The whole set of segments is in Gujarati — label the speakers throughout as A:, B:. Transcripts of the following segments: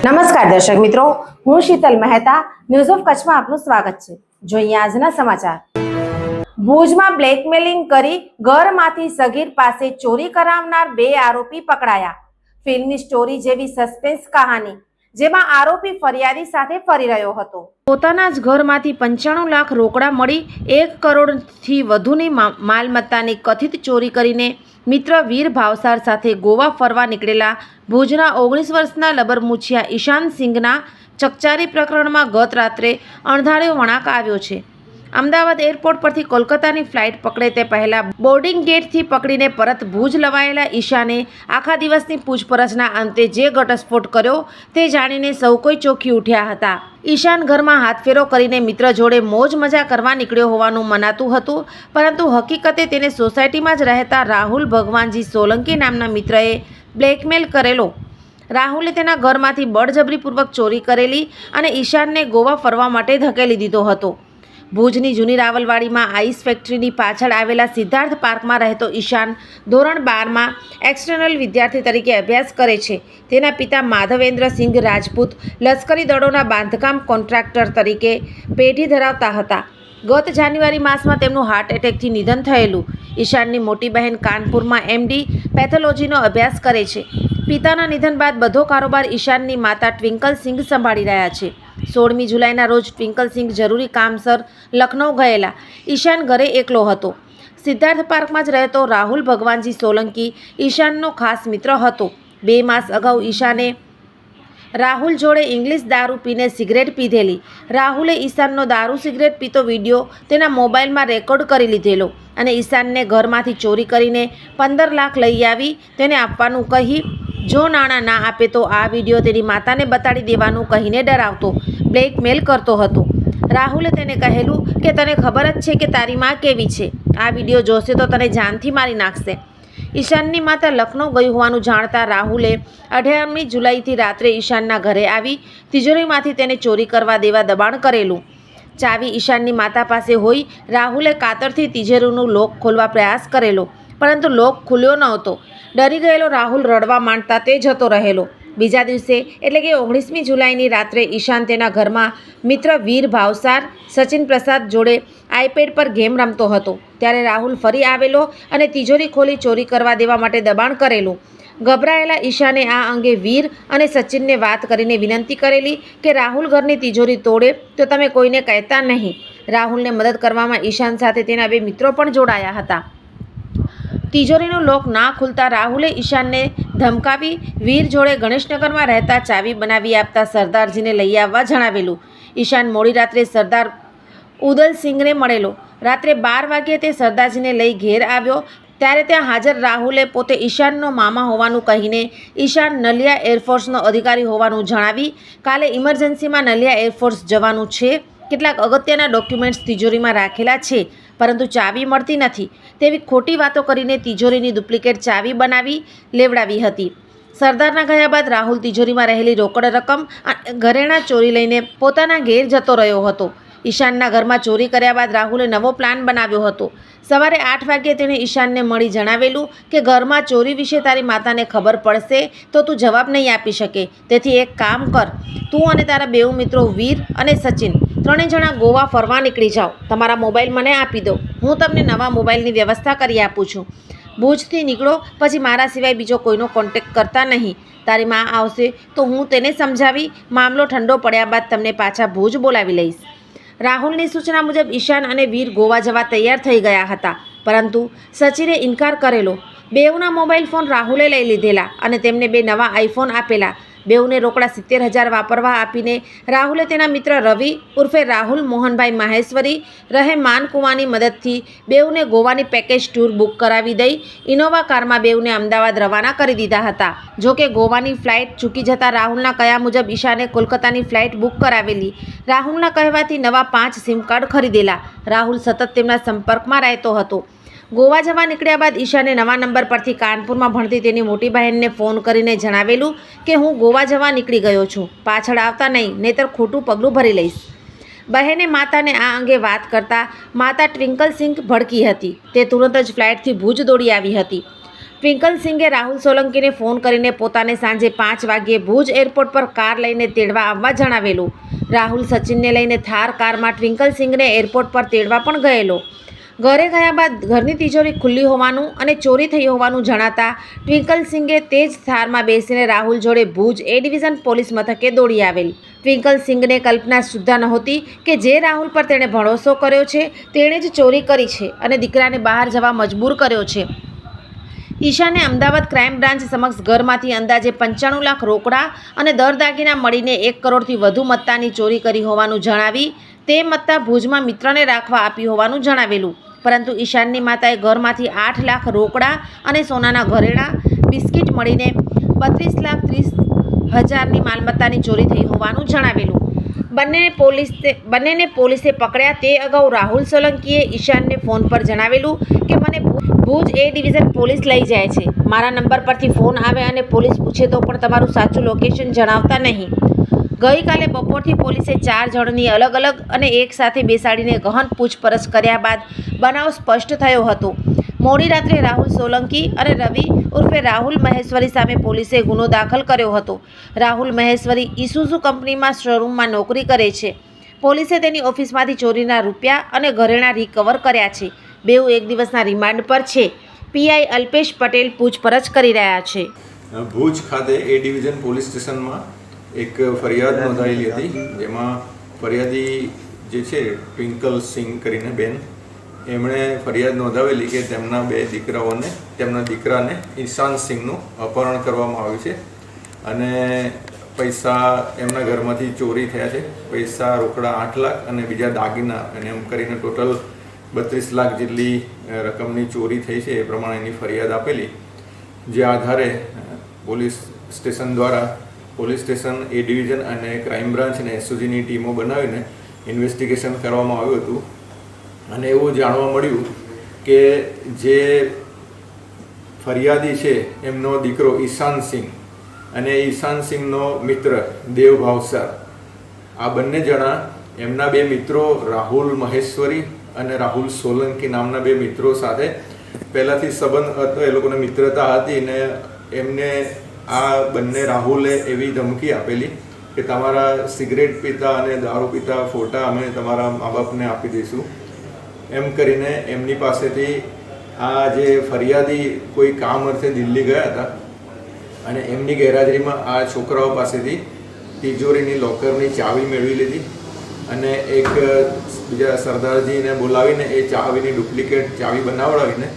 A: નમસ્કાર દર્શક મિત્રો, હું શીતલ મહેતા ન્યૂઝ ઓફ કચ્છમાં આપનું સ્વાગત છે। જોઈએ આજના સમાચાર। ભુજમાં બ્લેકમેલિંગ કરી ઘરમાંથી સગીર પાસે ચોરી કરાવનાર 2 આરોપી પકડાયા। ફિલ્મની સ્ટોરી જેવી સસ્પેન્સ કહાની, જેમાં આરોપી ફરિયાદી સાથે ફરી રહ્યો હતો। પોતાના જ ઘરમાંથી 95 લાખ રોકડા મળી 1 કરોડથી વધુની માલમત્તાની કથિત ચોરી કરીને મિત્ર વીર ભાવસાર સાથે ગોવા ફરવા નીકળેલા ભુજના 19 વર્ષના લબરમુછિયા ઈશાન સિંઘના ચકચારી પ્રકરણમાં ગત રાત્રે અણધાર્યો વળાંક આવ્યો છે। અમદાવાદ એરપોર્ટ પરથી કોલકાતાની ફ્લાઇટ પકડે તે પહેલાં બોર્ડિંગ ગેટથી પકડીને પરત ભુજ લવાયેલા ઈશાને આખા દિવસની પૂછપરછના અંતે જે ઘટસ્ફોટ કર્યો તે જાણીને સૌ કોઈ ચોંકી ઉઠ્યા હતા। ઈશાન ઘરમાં હાથફેરો કરીને મિત્ર જોડે મોજ મજા કરવા નીકળ્યો હોવાનું મનાતું હતું, પરંતુ હકીકતે તેને સોસાયટીમાં જ રહેતા રાહુલ ભગવાનજી સોલંકી નામના મિત્રએ બ્લેકમેલ કરેલો। રાહુલે તેના ઘરમાંથી બળજબરીપૂર્વક ચોરી કરેલી અને ઈશાનને ગોવા ફરવા માટે ધકેલી દીધો હતો। ભુજની જૂની રાવલવાડીમાં આઈસ ફેક્ટરીની પાછળ આવેલા સિદ્ધાર્થ પાર્કમાં રહેતો ઈશાન ધોરણ 12માં એક્સટર્નલ વિદ્યાર્થી તરીકે અભ્યાસ કરે છે। તેના પિતા માધવેન્દ્ર સિંઘ રાજપૂત લશ્કરી દળોના બાંધકામ કોન્ટ્રાક્ટર તરીકે પેઢી ધરાવતા હતા। ગત જાન્યુઆરી માસમાં તેમનું હાર્ટ એટેકથી નિધન થયેલું। ઈશાનની મોટી બહેન કાનપુરમાં MD પેથોલોજીનો અભ્યાસ કરે છે। પિતાના નિધન બાદ બધો કારોબાર ઈશાનની માતા ટ્વિંકલ સિંઘ સંભાળી રહ્યા છે। 16મી જુલાઈના રોજ ટ્વિંકલ સિંઘ જરૂરી કામસર લખનૌ ગયેલા। ઈશાન ઘરે એકલો હતો। સિદ્ધાર્થ પાર્કમાં જ રહેતો રાહુલ ભગવાનજી સોલંકી ઈશાનનો ખાસ મિત્ર હતો। 2 માસ અગાઉ ઈશાને રાહુલ જોડે ઇંગ્લિશ દારૂ પીને સિગરેટ પીધેલી। રાહુલે ઈશાનનો દારૂ સિગરેટ પીતો વિડીયો તેના મોબાઈલમાં રેકોર્ડ કરી લીધેલો અને ઈશાનને ઘરમાંથી ચોરી કરીને 15 લાખ લઈ આવી તેને આપવાનું કહી, જો નાણાં ના આપે તો આ વિડીયો તેની માતાને બતાડી દેવાનું કહીને ડરાવતો, બ્લેકમેલ કરતો હતો। રાહુલે તેને કહેલું કે તને ખબર જ છે કે તારી માં કેવી છે, આ વિડીયો જોશે તો તને જાનથી મારી નાખશે। ઈશાનની માતા લખનૌ ગઈ હોવાનું જાણતા રાહુલે 18મી જુલાઈથી રાત્રે ઈશાનના ઘરે આવી તિજોરીમાંથી તેને ચોરી કરવા દેવા દબાણ કરેલું। ચાવી ઈશાનની માતા પાસે હોઈ રાહુલે કાતરથી તિજોરીનું લોક ખોલવા પ્રયાસ કરેલો, પરંતુ લોક ખુલ્યો નહોતો। ડરી ગયેલો રાહુલ રડવા માંડતા તે જતો રહેલો। બીજા દિવસે એટલે કે 19મી જુલાઈની રાત્રે ઈશાન તેના ઘરમાં મિત્ર વીર ભાવસાર સચિન પ્રસાદ જોડે આઈપેડ પર ગેમ રમતો હતો, ત્યારે રાહુલ ફરી આવેલો અને તિજોરી ખોલી ચોરી કરવા દેવા માટે દબાણ કરેલું। ગભરાયેલા ઈશાને આ અંગે વીર અને સચિનને વાત કરીને વિનંતી કરેલી કે રાહુલ ઘરની તિજોરી તોડે તો તમે કોઈને કહેતા નહીં। રાહુલને મદદ કરવામાં ઈશાન સાથે તેના 2 મિત્રો પણ જોડાયા હતા। તિજોરીનું લોક ના ખુલતા રાહુલે ઈશાનને ધમકાવી વીર જોડે ગણેશનગરમાં રહેતા ચાવી બનાવી આપતા સરદારજીને લઈ આવવા જણાવેલું। ઈશાન મોડી રાત્રે સરદાર ઉદલસિંઘને મળેલો। રાત્રે 12 વાગ્યે તે સરદારજીને લઈ ઘેર આવ્યો, ત્યારે ત્યાં હાજર રાહુલે પોતે ઈશાનનો મામા હોવાનું કહીને ઈશાન નલિયા એરફોર્સનો અધિકારી હોવાનું જણાવી કાલે ઇમરજન્સીમાં નલિયા એરફોર્સ જવાનું છે, કેટલાક અગત્યના ડોક્યુમેન્ટ્સ તિજોરીમાં રાખેલા છે, પરંતુ ચાવી મળતી નથી તેવી ખોટી વાતો કરીને તિજોરીની ડુપ્લિકેટ ચાવી બનાવી લેવડાવી હતી। સરદારના ગયા બાદ રાહુલ તિજોરીમાં રહેલી રોકડ રકમ અને ઘરેણાં ચોરી લઈને પોતાના ઘેર જતો રહ્યો હતો। ઈશાનના ઘરમાં ચોરી કર્યા બાદ રાહુલે નવો પ્લાન બનાવ્યો હતો। સવારે 8 વાગ્યે તેણે ઈશાનને મળી જણાવેલું કે ઘરમાં ચોરી વિશે તારી માતાને ખબર પડશે તો તું જવાબ નહીં આપી શકે, તેથી એક કામ કર, તું અને તારા 2 મિત્રો વીર અને સચિન 3 જણા ગોવા ફરવા નીકળી જાઓ। તમારા મોબાઈલ મને આપી દો, હું તમને નવા મોબાઈલની વ્યવસ્થા કરી આપું છું। ભુજથી નીકળો પછી મારા સિવાય બીજો કોઈનો કોન્ટેક્ટ કરતા નહીં। તારી માં આવશે તો હું તેને સમજાવી મામલો ઠંડો પડ્યા બાદ તમને પાછા ભુજ બોલાવી લઈશ। રાહુલની સૂચના મુજબ ઈશાન અને વીર ગોવા જવા તૈયાર થઈ ગયા હતા, પરંતુ સચિને ઇનકાર કરેલો। બેઉના મોબાઈલ ફોન રાહુલે લઈ લીધેલા અને તેમને 2 નવા આઈફોન આપેલા। બેઉને રોકડા 70,000 વાપરવા આપીને રાહુલે તેના મિત્ર રવિ ઉર્ફે રાહુલ મોહનભાઈ માહેશ્વરી રહે માનકુવાની મદદથી બેઉને ગોવાની પેકેજ ટૂર બુક કરાવી દઈ ઇનોવા કારમાં બેઉને અમદાવાદ રવાના કરી દીધા હતા। જોકે ગોવાની ફ્લાઇટ ચૂકી જતાં રાહુલના કહ્યા મુજબ ઈશાને કોલકાતાની ફ્લાઇટ બુક કરાવેલી। રાહુલના કહેવાથી નવા 5 સિમ કાર્ડ ખરીદેલા। રાહુલ સતત તેમના સંપર્કમાં રહેતો હતો। ગોવા જવા નીકળ્યા બાદ ઈશાને નવા નંબર પરથી કાનપુરમાં ભણતી તેની મોટી બહેનને ફોન કરીને જણાવેલું કે હું ગોવા જવા નીકળી ગયો છું, પાછળ આવતા નહીં, નહીંતર ખોટું પગલું ભરી લઈશ। બહેને માતાને આ અંગે વાત કરતાં માતા ટ્વિંકલ સિંઘ ભડકી હતી। તે તુરંત જ ફ્લાઇટથી ભુજ દોડી આવી હતી। ટ્વિંકલ સિંઘે રાહુલ સોલંકીને ફોન કરીને પોતાને સાંજે 5 વાગ્યે ભુજ એરપોર્ટ પર કાર લઈને તેડવા આવવા જણાવેલું. રાહુલ સચિનને લઈને થાર કારમાં ટ્વિંકલ સિંઘને એરપોર્ટ પર તેડવા પણ ગયેલો. ઘરે ગયા બાદ ઘરની તિજોરી ખુલ્લી હોવાનું અને ચોરી થઈ હોવાનું જણાતા ટ્વિંકલ સિંઘે તે જ થારમાં બેસીને રાહુલ જોડે ભુજ એ ડિવિઝન પોલીસ મથકે દોડી આવેલ. ટ્વિંકલ સિંઘને કલ્પના સુદ્ધા નહોતી કે જે રાહુલ પર તેણે ભરોસો કર્યો છે તેણે જ ચોરી કરી છે અને દીકરાને બહાર જવા મજબૂર કર્યો છે. ઈશાને અમદાવાદ ક્રાઇમ બ્રાન્ચ સમક્ષ ઘરમાંથી અંદાજે 95 લાખ રોકડા અને દાગીના મળીને 1 કરોડથી વધુ મત્તાની ચોરી કરી હોવાનું જણાવી તે મત્તા ભુજમાં મિત્રને રાખવા આપી હોવાનું જણાવેલું. પરંતુ ઈશાનની માતાએ ઘરમાંથી 8 લાખ રોકડા અને સોનાના ઘરેણાં બિસ્કિટ મળીને 32,30,000ની માલમત્તાની ચોરી થઈ હોવાનું જણાવેલું. બંનેને પોલીસે પકડ્યા તે અગાઉ રાહુલ સોલંકીએ ઈશાનને ફોન પર જણાવેલું કે મને ભુજ એ ડિવિઝન પોલીસ લઈ જાય છે. મારા નંબર પરથી ફોન આવે અને પોલીસ પૂછે તો પણ તમારું સાચું લોકેશન જણાવતા નહીં. ગઈકાલે બપોરથી પોલીસે 4 જણની અલગ અલગ અને એક સાથે બેસાડીને ગહન પૂછપરછ કર્યા બાદ બનાવ સ્પષ્ટ થયો હતો. મોડી રાત્રે રાહુલ સોલંકી અને રવિ ઉર્ફે રાહુલ મહેશ્વરી સામે પોલીસે ગુનો દાખલ કર્યો હતો. રાહુલ મહેશ્વરી ઇસુઝુ કંપનીમાં શોરૂમમાં નોકરી કરે છે. પોલીસે તેની ઓફિસમાંથી ચોરીના રૂપિયા અને ઘરેણાં રિકવર કર્યા છે. બેઉ એક દિવસના રિમાન્ડ પર છે. પીઆઈ અલ્પેશ પટેલ પૂછપરછ કરી રહ્યા છે.
B: ભુજ ખાતે એ ડિવિઝન પોલીસ સ્ટેશનમાં એક ફરિયાદ નોંધાયેલી હતી, જેમાં ફરિયાદી જે છે ટ્વિંકલ સિંઘ કરીને બેન, એમણે ફરિયાદ નોંધાવેલી કે તેમના 2 દીકરાને ઈશાન સિંઘનું અપહરણ કરવામાં આવ્યું છે અને પૈસા એમના ઘરમાંથી ચોરી થયા છે. પૈસા રોકડા 8 લાખ અને બીજા દાગીના અને એમ કરીને ટોટલ 32 લાખ જેટલી રકમની ચોરી થઈ છે. એ પ્રમાણેની ફરિયાદ આપેલી, જે આધારે પોલીસ સ્ટેશન દ્વારા પોલીસ સ્ટેશન એ ડિવિઝન અને ક્રાઇમ બ્રાન્ચ અને એસઓજીની ટીમો બનાવીને ઇન્વેસ્ટિગેશન કરવામાં આવ્યું હતું. અને એવું જાણવા મળ્યું કે જે ફરિયાદી છે એમનો દીકરો ઈશાન સિંઘ અને ઈશાન સિંઘનો મિત્ર દેવ ભાવસાર, આ બંને જણા એમના 2 મિત્રો રાહુલ મહેશ્વરી અને રાહુલ સોલંકી નામના 2 મિત્રો સાથે પહેલાંથી સંબંધ હતો, એ લોકોને મિત્રતા હતી ને એમને આ બંને રાહુલે એવી ધમકી આપેલી કે તમારા સિગરેટ પીતા અને દારૂ પીતા ફોટા અમે તમારા મા બાપને આપી દઈશું, એમ કરીને એમની પાસેથી આ જે ફરિયાદી કોઈ કામ અર્થે દિલ્હી ગયા હતા અને એમની ગેરહાજરીમાં આ છોકરાઓ પાસેથી તિજોરીની લોકરની ચાવી મેળવી લીધી અને એક બીજા સરદારજીને બોલાવીને એ ચાવીની ડુપ્લિકેટ ચાવી બનાવડાવીને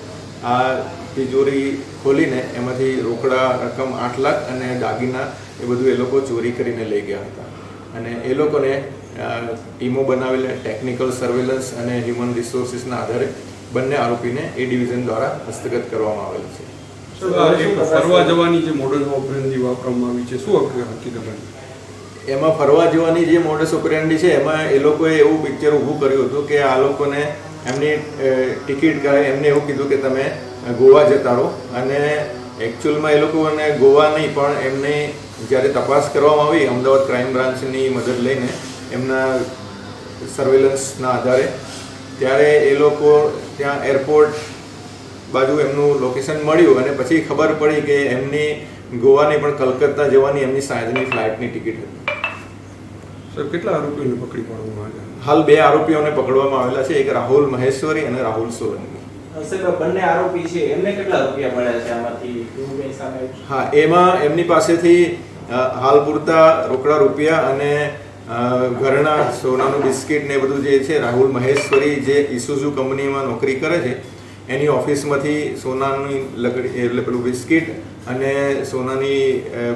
B: આ તિજોરી ખોલીને એમાંથી રોકડા રકમ 8 લાખ અને દાગીના એ બધું એ લોકો ચોરી કરીને લઈ ગયા હતા. અને એ લોકોને ટીમો બનાવેલા ટેકનિકલ સર્વેલન્સ અને હ્યુમન રિસોર્સિસના આધારે બંને આરોપીને એ ડિવિઝન દ્વારા હસ્તગત કરવામાં આવેલ છે.
C: ફરવા જવાની જે મોડસ ઓપરેન્ડી વાપરવામાં આવી છે, શું હકીકત?
B: એમાં ફરવા જવાની જે મોડસ ઓપરેન્ડી છે એમાં એ લોકોએ એવું પિક્ચર ઊભું કર્યું હતું કે આ લોકોને એમની ટિકિટ કરાવી, એમને એવું કીધું કે તમે ગોવા જતા રહો, અને એકચ્યુઅલમાં એ લોકોને ગોવા નહીં પણ એમને જ્યારે તપાસ કરવામાં આવી અમદાવાદ ક્રાઇમ બ્રાન્ચની મદદ લઈને એમના સર્વેલન્સના આધારે, ત્યારે એ લોકો ત્યાં એરપોર્ટ બાજુ એમનું લોકેશન મળ્યું અને પછી ખબર પડી કે એમની ગોવાની પણ કલકત્તા જવાની એમની સાંજની ફ્લાઇટની ટિકિટ હતી.
C: સર, કેટલા આરોપીઓને પકડી પાડવામાં આવ્યા?
B: હાલ 2 આરોપીઓને પકડવામાં આવેલા છે, એક રાહુલ મહેશ્વરી અને રાહુલ સોલંકી.
D: બંને આરોપી છે એમને કેટલા રૂપિયા મળ્યા છે આમાંથી?
B: હા, એમાં એમની પાસેથી હાલ પૂરતા રોકડા રૂપિયા અને ઘરેણાં, સોનાનું બિસ્કિટ ને બધું જે છે, રાહુલ મહેશ્વરી જે ઇસુઝુ કંપનીમાં નોકરી કરે છે એની ઓફિસમાંથી સોનાની લકડી એટલે પેલું બિસ્કિટ અને સોનાની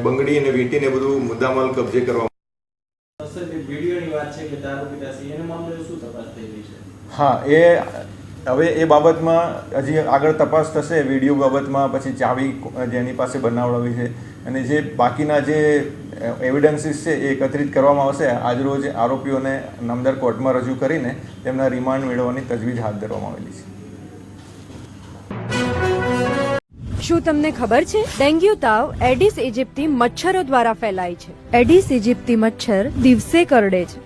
B: બંગડી અને વીંટી ને બધું મુદ્દામાલ કબજે કરવામાં. હા, હવે એ બાબતમાં હજી આગળ તપાસ થશે વિડીયો બાબતમાં, પછી ચાવી જેની પાસે બનાવડાવી છે અને જે બાકીના જે એવિડન્સીસ છે એ એકત્રિત કરવામાં આવશે. આજરોજ આરોપીઓને નામદાર કોર્ટમાં રજૂ કરીને તેમના રિમાન્ડ મેળવવાની તજવીજ હાથ ધરવામાં આવેલી છે.
E: શું તમને ખબર છે ડેન્ગ્યુ તાવ એડિસ ઇજિપ્તી મચ્છરો દ્વારા ફેલાય છે? એડિસ ઇજિપ્તી મચ્છર દિવસે કરડે છે.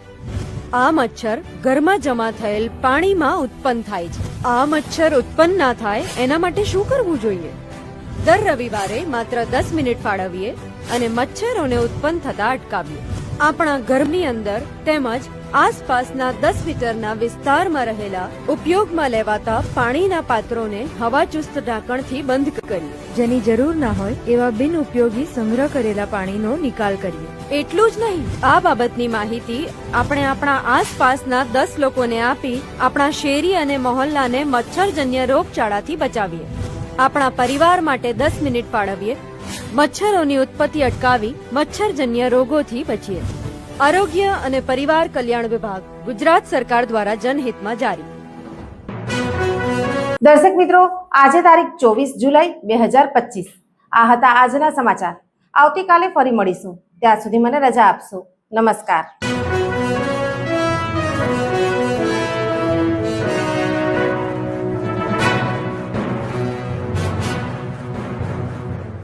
E: આ મચ્છર ઘરમાં જમા થયેલ પાણીમાં ઉત્પન્ન થાય છે. આ મચ્છર ઉત્પન્ન ના થાય એના માટે શું કરવું જોઈએ? દર રવિવારે માત્ર 10 મિનિટ ફાળવીએ અને મચ્છરોને ઉત્પન્ન થતા અટકાવીએ. આપણા ઘરની અંદર તેમજ આસપાસના 10 મીટરના વિસ્તારમાં રહેલા ઉપયોગમાં લેવાતા પાણીના પાત્રોને હવાચુસ્ત ઢાંકણથી બંધ કરીએ. જેની જરૂર ના હોય એવા બિનઉપયોગી સંગ્રહ કરેલા પાણીનો નિકાલ કરીએ. એટલું જ નહીં, આ બાબતની માહિતી આપણે આપણા આસપાસના 10 લોકોને આપી આપણા શેરી અને મહોલ્લાને મચ્છરજન્ય રોગચાળાથી બચાવીએ. આપણા પરિવાર માટે 10 મિનિટ ફાળવીએ, મચ્છરોની ઉત્પત્તિ અટકાવી મચ્છરજન્ય રોગોથી બચીએ. આરોગ્ય અને પરિવાર કલ્યાણ વિભાગ, ગુજરાત સરકાર દ્વારા જનહિતમાં જારી.
A: દર્શક મિત્રો, આજે તારીખ 24 જુલાઈ 2025. આ હતા આજના સમાચાર. આવતીકાલે ફરી મળીશું. ત્યાં સુધી મને રજા આપશો. નમસ્કાર.